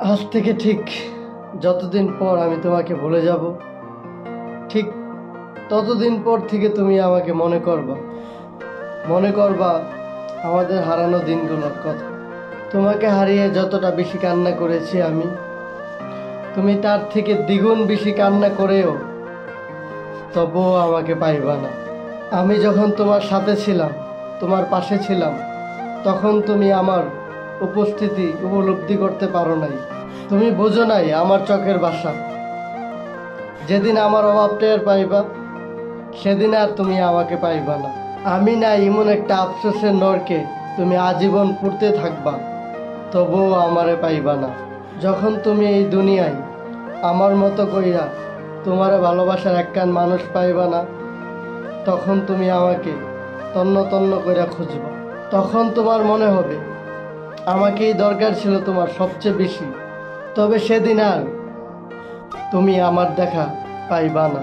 আজ থেকে ঠিক যতদিন পর আমি তোমাকে ভুলে যাব, ঠিক ততদিন পর থেকে তুমি আমাকে মনে করবা আমাদের হারানো দিনগুলোর কথা। তোমাকে হারিয়ে যতটা বেশি কান্না করেছি আমি, তুমি তার থেকে দ্বিগুণ বেশি কান্না করেও তবুও আমাকে পাইবা না। আমি যখন তোমার সাথে ছিলাম, তোমার পাশে ছিলাম, তখন তুমি আমার উপস্থিতি উপলব্ধি করতে পারো নাই। তুমি বোঝো নাই আমার চোখের ভাষা। যেদিন আমার অভাব টের পাইবা, সেদিন আর তুমি আমাকে পাইবা না। আমি না এমন একটা আফসোসের নরকে তুমি আজীবন পুড়তে থাকবা, তবুও আমারে পাইবা না। যখন তুমি এই দুনিয়ায় আমার মতো কইরা তোমারে ভালোবাসার একখান মানুষ পাইবা না, তখন তুমি আমাকে তন্ন তন্ন কইরা খুঁজবা। তখন তোমার মনে হবে আমাকেই দরকার ছিল তোমার সবচেয়ে বেশি। তবে সেদিন আর তুমি আমার দেখা পাইবা না।